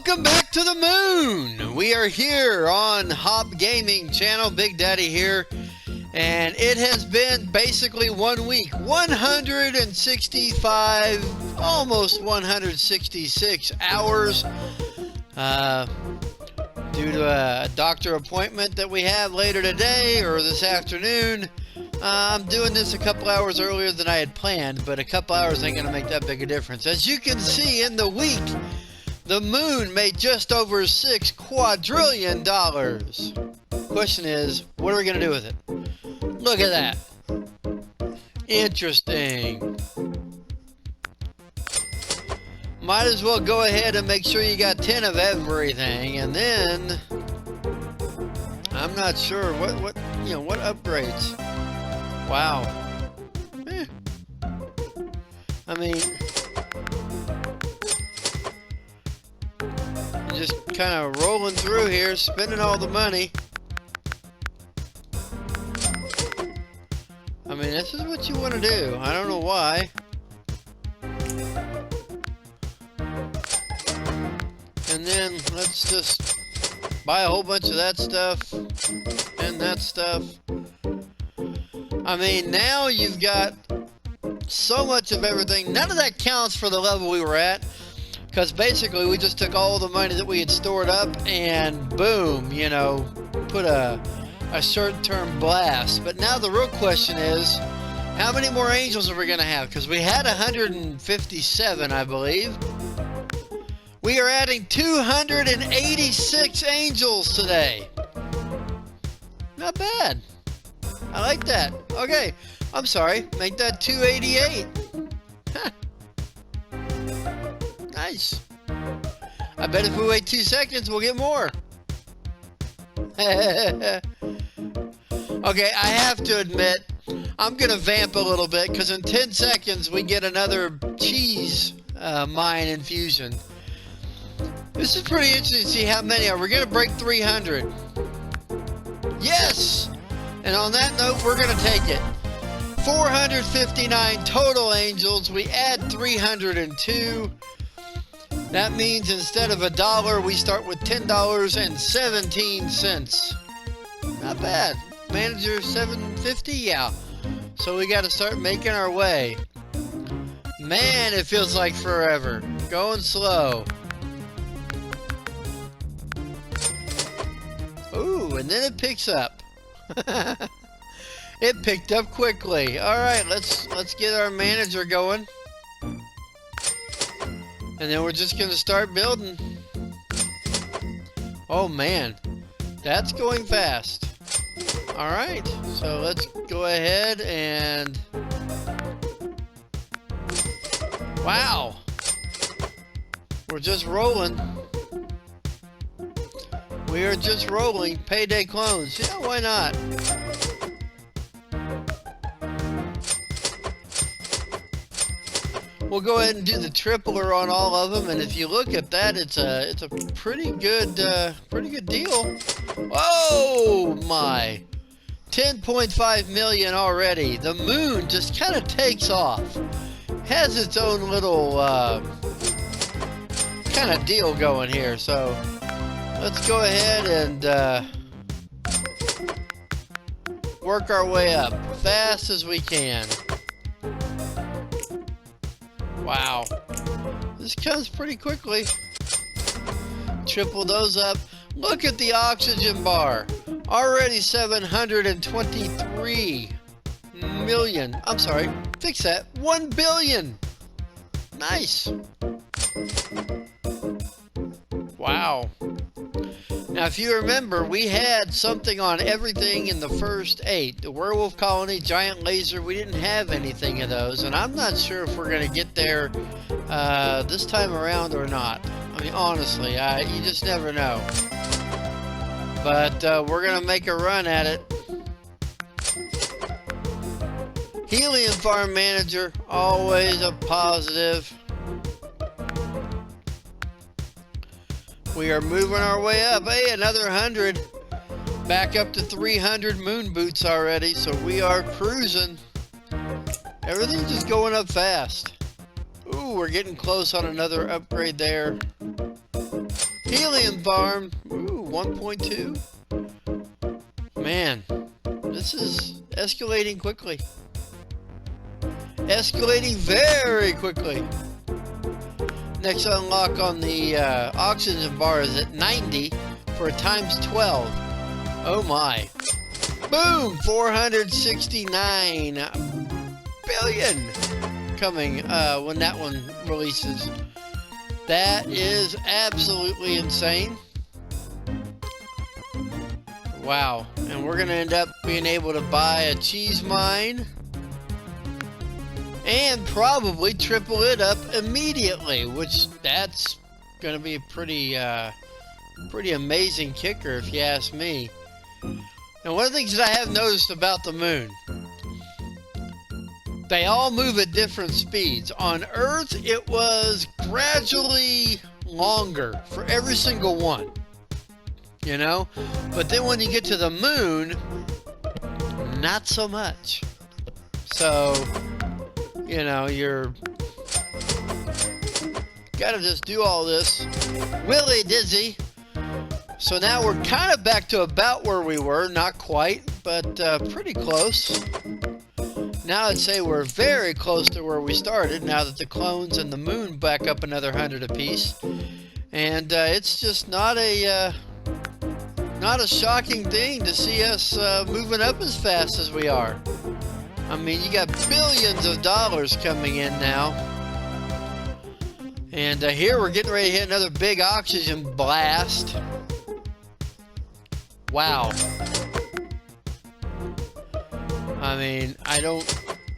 Welcome back to the moon. We are here on Hopp Gaming channel. Big Daddy here. And it has been basically 1 week. 165, almost 166 hours. Due to a doctor appointment that we have later today or this afternoon. I'm doing this a couple hours earlier than I had planned, but a couple hours ain't gonna make that big a difference. As you can see in the week, the moon made just over $6 quadrillion. Question is, what are we gonna do with it? Look at that. Interesting. Might as well go ahead and make sure you got 10 of everything, and then I'm not sure what upgrades. Wow. I mean, just kind of rolling through here, spending all the money. I mean, this is what you want to do. I don't know why. And then let's just buy a whole bunch of that stuff and that stuff. I mean, now you've got so much of everything. None of that counts for the level we were at, because basically we just took all the money that we had stored up and boom, you know, put a short-term blast. But now the real question is, how many more angels are we going to have? Because we had 157, I believe. We are adding 286 angels today. Not bad. I like that. Okay, I'm sorry. Make that 288. Huh. Nice. I bet if we wait 2 seconds, we'll get more. Okay, I have to admit, I'm going to vamp a little bit, because in 10 seconds, we get another cheese mine infusion. This is pretty interesting to see how many are. We're going to break 300. Yes! And on that note, we're going to take it. 459 total angels. We add 302. That means instead of $1, we start with $10.17. Not bad. Manager 750? Yeah. So we got to start making our way. Man, it feels like forever. Going slow. Ooh, and then it picks up. It picked up quickly. Alright, let's get our manager going. And then we're just going to start building. Oh man, that's going fast. Alright, so let's go ahead and... Wow! We're just rolling. We are just rolling. Payday clones. Yeah, why not? We'll go ahead and do the tripler on all of them, and if you look at that, it's a pretty good deal. Oh my! 10.5 million already. The moon just kind of takes off. Has its own little kind of deal going here. So let's go ahead and work our way up fast as we can. Wow, this comes pretty quickly. Triple those up. Look at the oxygen bar. Already 723 million. I'm sorry, fix that. 1 billion. Nice. Wow. Now, if you remember, we had something on everything in the first 8. The werewolf colony, giant laser, we didn't have anything of those. And I'm not sure if we're going to get there this time around or not. I mean, honestly, you just never know. But we're going to make a run at it. Helium farm manager, always a positive. We are moving our way up. Hey, another 100. Back up to 300 moon boots already, so we are cruising. Everything's just going up fast. Ooh, we're getting close on another upgrade there. Helium farm. Ooh, 1.2. Man, this is escalating quickly. Escalating very quickly. Next unlock on the oxygen bar is at 90 for a times 12. Oh my. Boom! 469 billion coming when that one releases. That is absolutely insane. Wow. And we're going to end up being able to buy a cheese mine and probably triple it up immediately, which that's going to be a pretty amazing kicker if you ask me. And one of the things that I have noticed about the moon, they all move at different speeds. On Earth, it was gradually longer for every single one, you know? But then when you get to the moon, not so much. So, you know, you're gotta just do all this willy dizzy. So now we're kind of back to about where we were, not quite, but pretty close. Now I'd say we're very close to where we started now that the clones and the moon back up another 100 apiece. And it's just not a shocking thing to see us moving up as fast as we are. I mean, you got billions of dollars coming in now. And here we're getting ready to hit another big oxygen blast. Wow. I mean, I don't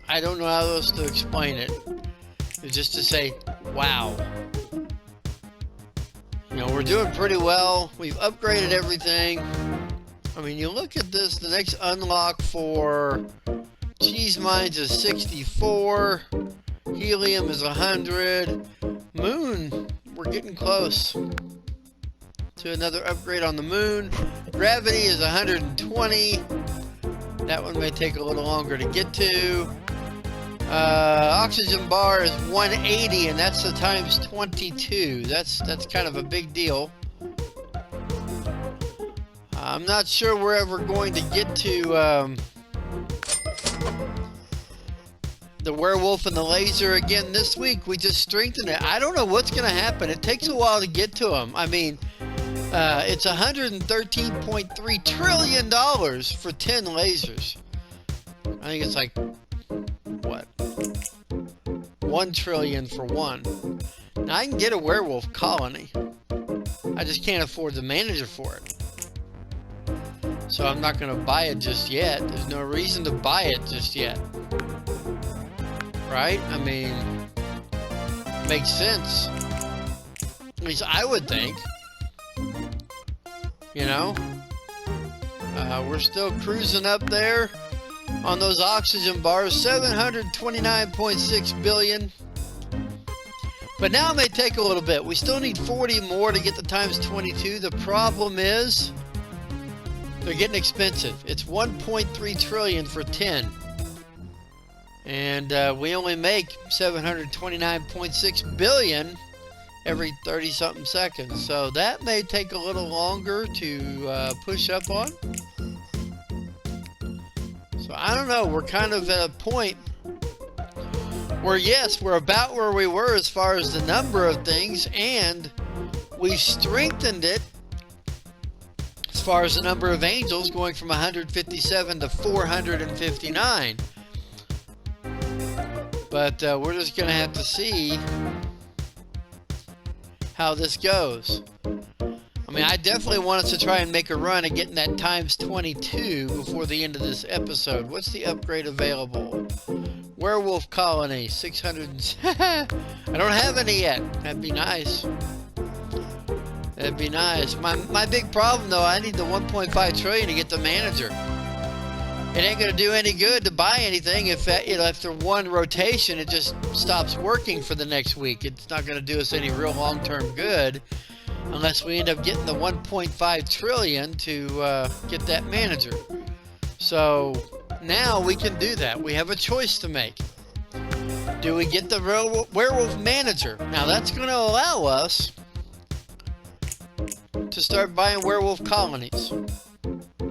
know how else to explain it. It's just to say, wow. You know, we're doing pretty well. We've upgraded everything. I mean, you look at this, the next unlock for cheese mines is 64. Helium is 100. Moon, we're getting close to another upgrade on the moon. Gravity is 120. That one may take a little longer to get to. Oxygen bar is 180, and that's the times 22. That's kind of a big deal. I'm not sure we're ever going to get to the werewolf and the laser again this week. We just strengthened it. I don't know what's going to happen. It takes a while to get to them. I mean, it's $113.3 trillion for 10 lasers. I think it's like, what? 1 trillion for one. Now, I can get a werewolf colony. I just can't afford the manager for it. So I'm not going to buy it just yet. There's no reason to buy it just yet. Right? I mean, makes sense. At least I would think. You know? We're still cruising up there on those oxygen bars. 729.6 billion. But now it may take a little bit. We still need 40 more to get the times 22. The problem is they're getting expensive. It's 1.3 trillion for 10. And we only make 729.6 billion every 30-something seconds. So that may take a little longer to push up on. So I don't know. We're kind of at a point where, yes, we're about where we were as far as the number of things, and we've strengthened it as far as the number of angels, going from 157 to 459. But we're just going to have to see how this goes. I mean, I definitely want us to try and make a run at getting that times 22 before the end of this episode. What's the upgrade available? Werewolf colony, 600. I don't have any yet. That'd be nice. That'd be nice. My big problem, though, I need the 1.5 trillion to get the manager. It ain't going to do any good to buy anything if after one rotation it just stops working for the next week. It's not going to do us any real long-term good unless we end up getting the 1.5 trillion to get that manager. So now we can do that. We have a choice to make. Do we get the werewolf manager? Now that's going to allow us to start buying werewolf colonies,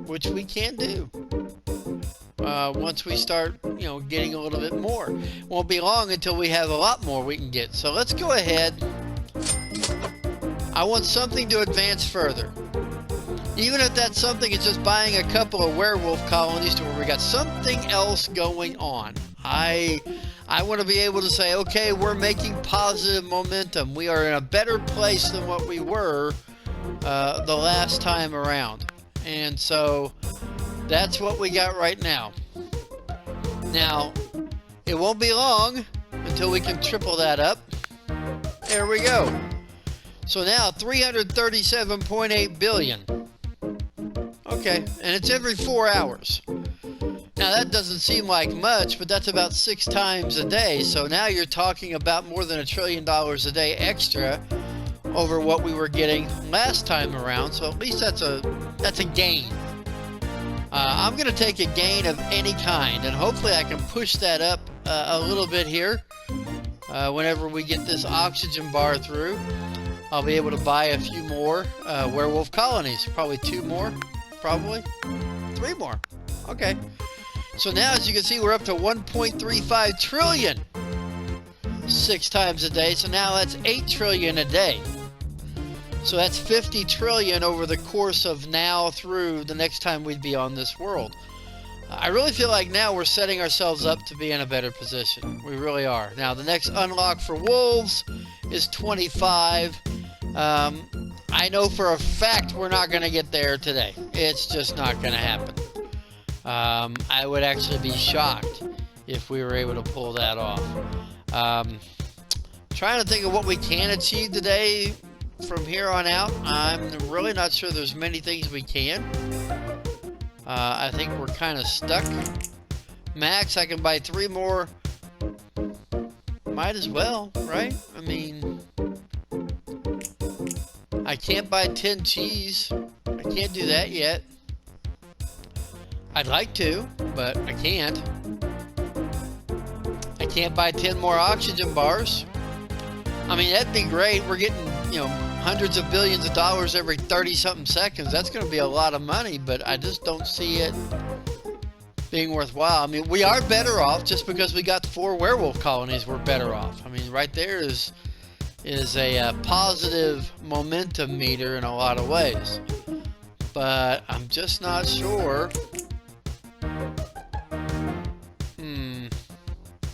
which we can do. Once we start, getting a little bit more. Won't be long until we have a lot more we can get. So let's go ahead. I want something to advance further. Even if that something is just buying a couple of werewolf colonies to where we got something else going on. I want to be able to say, okay, we're making positive momentum. We are in a better place than what we were the last time around. And so that's what we got right now. Now, it won't be long until we can triple that up. There we go. So now 337.8 billion. Okay, and it's every 4 hours. Now that doesn't seem like much, but that's about 6 times a day. So now you're talking about more than $1 trillion a day extra over what we were getting last time around. So at least that's a gain. I'm going to take a gain of any kind, and hopefully I can push that up a little bit here. Whenever we get this oxygen bar through, I'll be able to buy a few more werewolf colonies. Probably 2 more, probably 3 more. Okay. So now, as you can see, we're up to 1.35 trillion 6 times a day. So now that's 8 trillion a day. So that's 50 trillion over the course of now through the next time we'd be on this world. I really feel like now we're setting ourselves up to be in a better position. We really are. Now, the next unlock for wolves is 25. I know for a fact we're not going to get there today. It's just not going to happen. I would actually be shocked if we were able to pull that off. Trying to think of what we can achieve today from here on out. I'm really not sure there's many things we can. I think we're kind of stuck. Max, I can buy 3 more. Might as well, right? I mean, I can't buy 10 cheese. I can't do that yet. I'd like to, but I can't. I can't buy 10 more oxygen bars. I mean, that'd be great. We're getting, hundreds of billions of dollars every 30-something seconds. That's going to be a lot of money, but I just don't see it being worthwhile. I mean, we are better off just because we got 4 werewolf colonies. We're better off. I mean, right there is a positive momentum meter in a lot of ways. But I'm just not sure.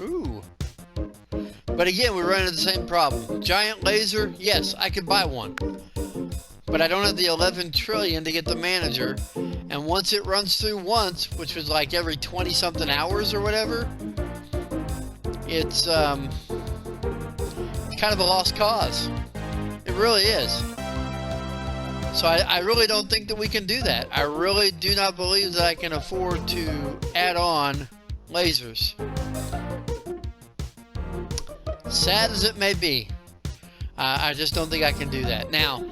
Ooh. But again, we run into the same problem. Giant laser, yes, I could buy one. But I don't have the 11 trillion to get the manager. And once it runs through once, which was like every 20-something hours or whatever, it's kind of a lost cause. It really is. So I really don't think that we can do that. I really do not believe that I can afford to add on lasers. Sad as it may be, I just don't think I can do that. Now,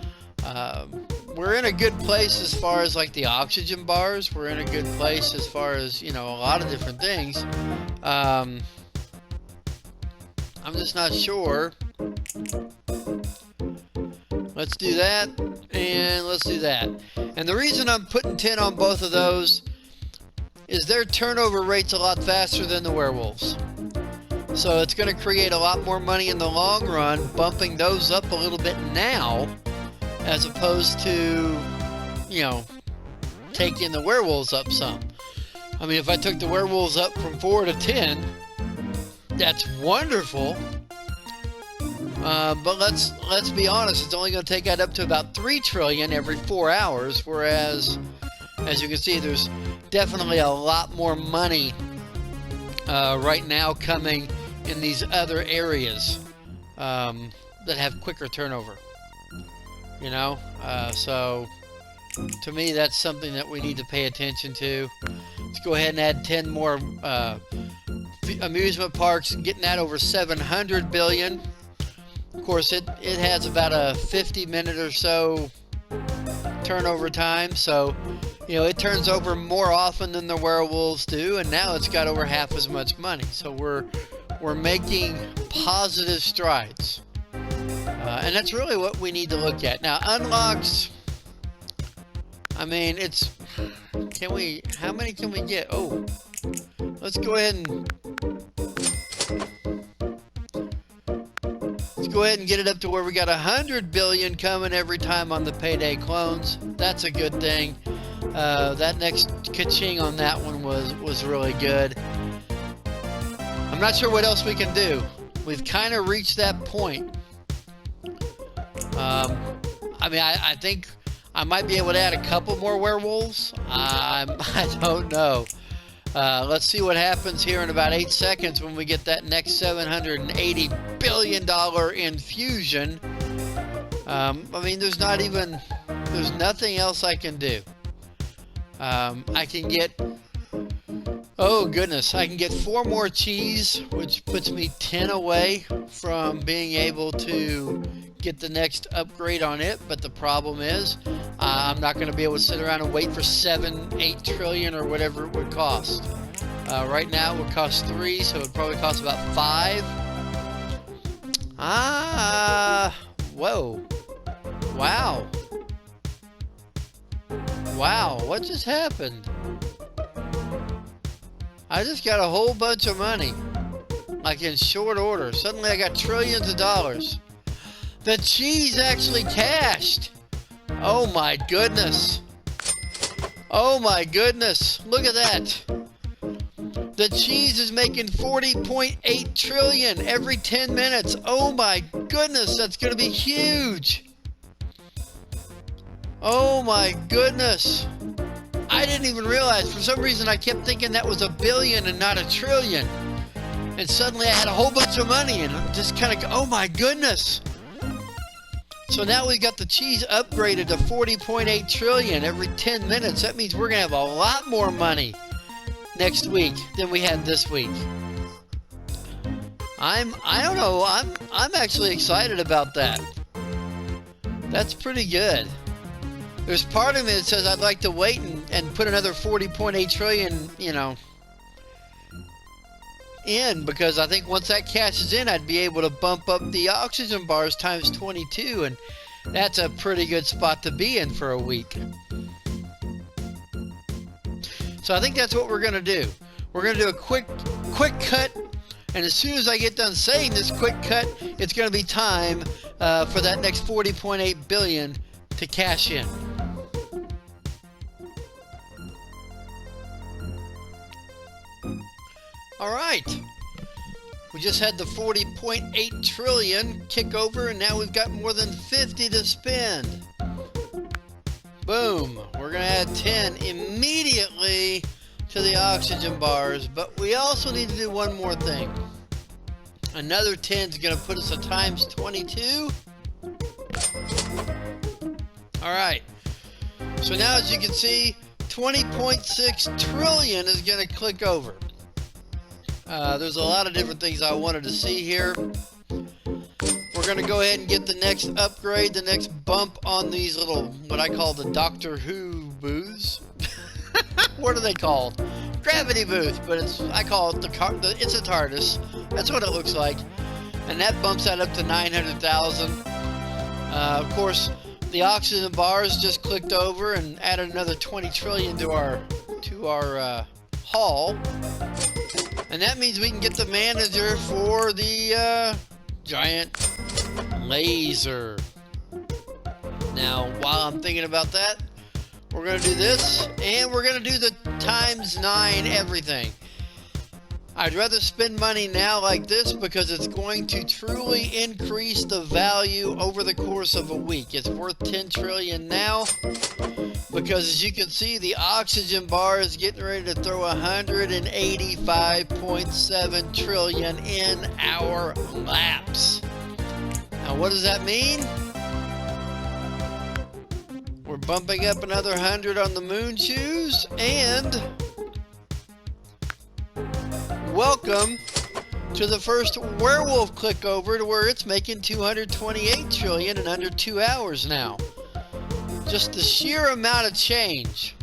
we're in a good place as far as like the oxygen bars. We're in a good place as far as, a lot of different things. I'm just not sure. Let's do that, and let's do that. And the reason I'm putting 10 on both of those is their turnover rate's a lot faster than the werewolves. So it's going to create a lot more money in the long run, bumping those up a little bit now, as opposed to, taking the werewolves up some. I mean, if I took the werewolves up from 4 to 10, that's wonderful. But let's be honest, it's only going to take that up to about 3 trillion every 4 hours, whereas, as you can see, there's definitely a lot more money right now coming in these other areas that have quicker turnover. So to me, that's something that we need to pay attention to. Let's go ahead and add 10 more amusement parks, getting that over 700 billion. Of course, it has about a 50-minute or so turnover time, so it turns over more often than the werewolves do, and now it's got over half as much money. So we're making positive strides, and that's really what we need to look at. Now, unlocks, I mean, how many can we get? Oh, let's go ahead and get it up to where we got 100 billion coming every time on the payday clones. That's a good thing. That next ka-ching on that one was really good. I'm not sure what else we can do. We've kind of reached that point. I mean, I think I might be able to add a couple more werewolves. I don't know. Let's see what happens here in about 8 seconds when we get that next $780 billion infusion. I mean, there's nothing else I can do. I can get, oh goodness, I can get 4 more cheese, which puts me 10 away from being able to get the next upgrade on it. But the problem is, I'm not going to be able to sit around and wait for 7-8 trillion or whatever it would cost. Right now it would cost 3, so it would probably cost about 5. Whoa. Wow. Wow, what just happened? I just got a whole bunch of money, like in short order. Suddenly I got trillions of dollars. The cheese actually cashed. Oh my goodness. Oh my goodness. Look at that. The cheese is making 40.8 trillion every 10 minutes. Oh my goodness, that's going to be huge. Oh my goodness. I didn't even realize. For some reason I kept thinking that was a billion and not a trillion. And suddenly I had a whole bunch of money and I'm just kind of, oh my goodness. So now we've got the cheese upgraded to 40.8 trillion every 10 minutes. That means we're going to have a lot more money next week than we had this week. I don't know, I'm actually excited about that. That's pretty good. There's part of me that says I'd like to wait and put another 40.8 trillion, in, because I think once that cashes in, I'd be able to bump up the oxygen bars times 22, and that's a pretty good spot to be in for a week. So I think that's what we're going to do. We're going to do a quick cut, and as soon as I get done saying this quick cut, it's going to be time for that next 40.8 billion to cash in. All right, we just had the 40.8 trillion kick over, and now we've got more than 50 to spend. Boom, we're gonna add 10 immediately to the oxygen bars, but we also need to do one more thing. Another 10 is gonna put us at times 22. All right, so now as you can see, 20.6 trillion is gonna click over. There's a lot of different things I wanted to see here. We're going to go ahead and get the next upgrade, the next bump on these little, what I call the Doctor Who booths. What are they called? Gravity booth, but I call it it's a TARDIS. That's what it looks like. And that bumps that up to 900,000. Of course, the oxygen bars just clicked over and added another 20 trillion to our haul. And that means we can get the manager for the giant laser. Now, while I'm thinking about that, we're going to do this, and we're going to do the times 9 everything. I'd rather spend money now like this because it's going to truly increase the value over the course of a week. It's worth 10 trillion now because, as you can see, the oxygen bar is getting ready to throw 185.7 trillion in our laps. Now, what does that mean? We're bumping up another 100 on the moon shoes, and welcome to the first werewolf click over to where it's making 228 trillion in under 2 hours now. Just the sheer amount of change.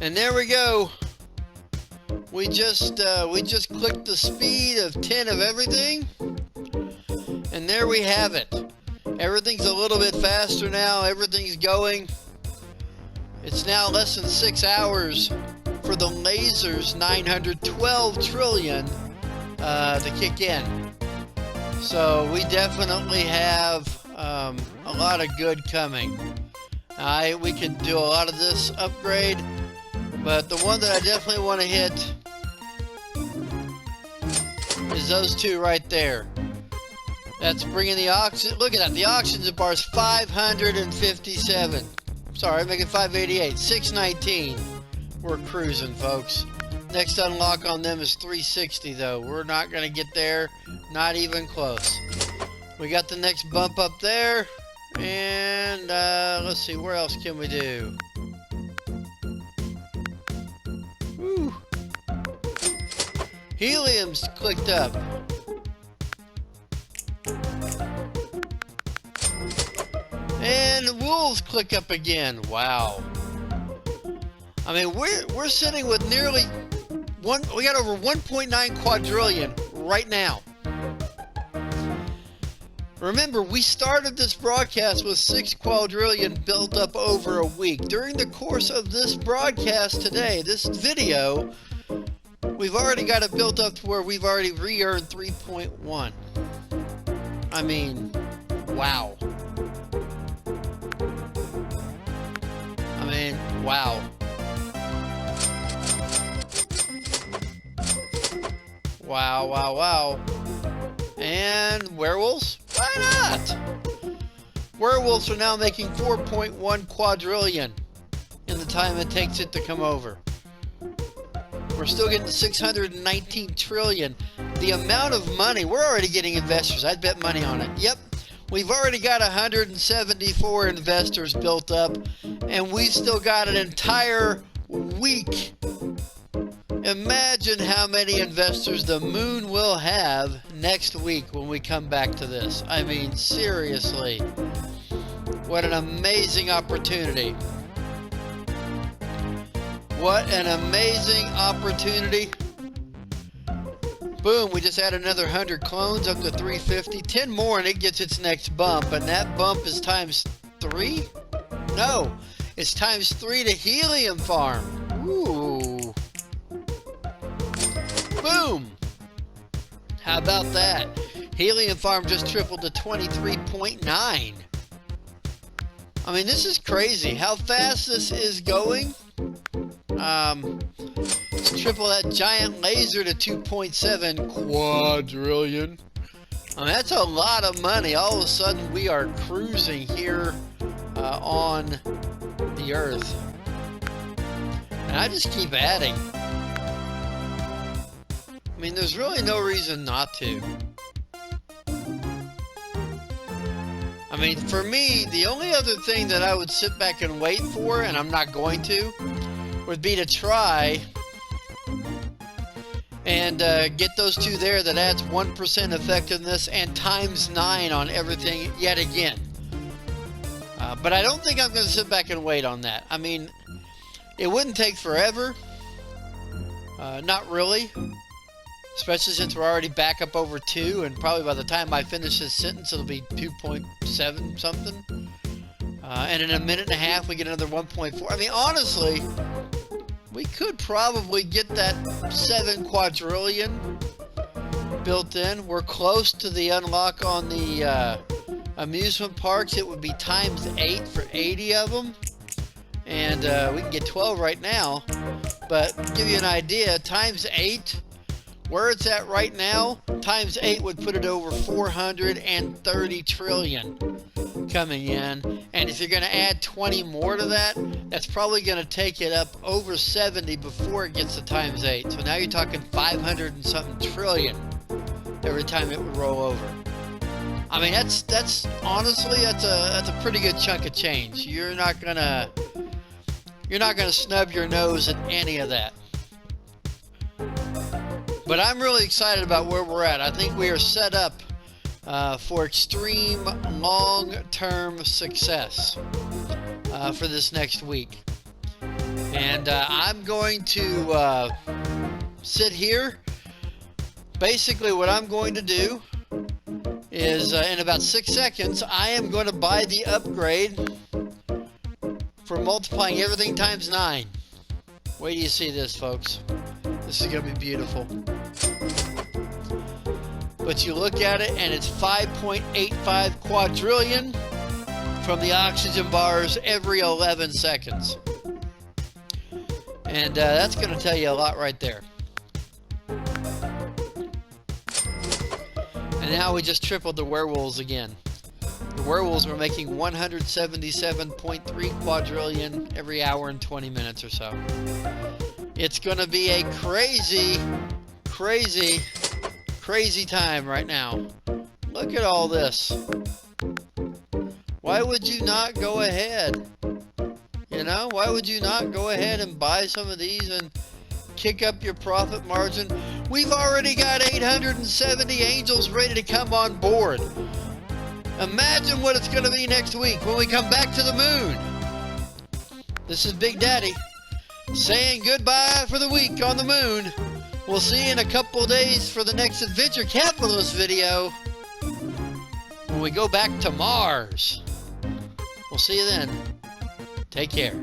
And there we go. We just clicked the speed of 10 of everything. And there we have it. Everything's a little bit faster now. Everything's going. It's now less than 6 hours for the lasers 912 trillion to kick in. So we definitely have a lot of good coming. We can do a lot of this upgrade, but the one that I definitely want to hit is those two right there. That's bringing the oxygen. Look at that. The oxygen bar is 557. Sorry, I'm making 588. 619. We're cruising, folks. Next unlock on them is 360, though. We're not going to get there. Not even close. We got the next bump up there. And let's see, where else can we do? Woo. Helium's clicked up. And wolves click up again. Wow. I mean, we're sitting with nearly we got over 1.9 quadrillion right now. Remember, we started this broadcast with 6 quadrillion built up over a week. During the course of this broadcast today, this video, we've already got it built up to where we've already re-earned 3.1. I mean, wow. Wow. Wow, wow, wow. And werewolves? Why not? Werewolves are now making 4.1 quadrillion in the time it takes it to come over. We're still getting 619 trillion. The amount of money, we're already getting investors. I'd bet money on it. Yep. We've already got 174 investors built up, and we've still got an entire week. Imagine how many investors the moon will have next week when we come back to this. I mean, seriously. What an amazing opportunity. What an amazing opportunity. Boom, we just added another 100 clones up to 350. 10 more and it gets its next bump. And that bump is times 3? No, it's times 3 to helium farm. Ooh. Boom. How about that? Helium farm just tripled to 23.9. I mean, this is crazy. How fast this is going. Let's triple that giant laser to 2.7 quadrillion. I mean, that's a lot of money. All of a sudden, we are cruising here on the Earth. And I just keep adding. I mean, there's really no reason not to. I mean, for me, the only other thing that I would sit back and wait for, and I'm not going to, would be to try and get those two there that adds 1% effectiveness and times 9 on everything yet again. But I don't think I'm going to sit back and wait on that. I mean, it wouldn't take forever. Not really. Especially since we're already back up over 2, and probably by the time I finish this sentence, it'll be 2.7 something. And in a minute and a half, we get another 1.4. I mean, honestly, we could probably get that 7 quadrillion built in. We're close to the unlock on the amusement parks. It would be times 8 for 80 of them. And we can get 12 right now. But to give you an idea, times 8, where it's at right now, times 8 would put it over 430 trillion coming in. And if you're going to add 20 more to that, that's probably going to take it up over 70 before it gets to times 8. So now you're talking 500 and something trillion every time it would roll over. I mean, that's honestly, that's a pretty good chunk of change. You're not gonna snub your nose at any of that. But I'm really excited about where we're at. I think we are set up for extreme long-term success for this next week. And I'm going to sit here. Basically, what I'm going to do is in about 6 seconds, I am going to buy the upgrade for multiplying everything times 9. Wait till you see this, folks. This is going to be beautiful. But you look at it, and it's 5.85 quadrillion from the oxygen bars every 11 seconds. And that's going to tell you a lot right there. And now we just tripled the werewolves again. The werewolves were making 177.3 quadrillion every hour and 20 minutes or so. It's going to be a crazy, crazy, crazy time right now. Look at all this. Why would you not go ahead? You know, why would you not go ahead and buy some of these and kick up your profit margin? We've already got 870 angels ready to come on board. Imagine what it's going to be next week when we come back to the moon. This is Big Daddy saying goodbye for the week on the moon. We'll see you in a couple days for the next Adventure Capitalist video when we go back to Mars. We'll see you then. Take care.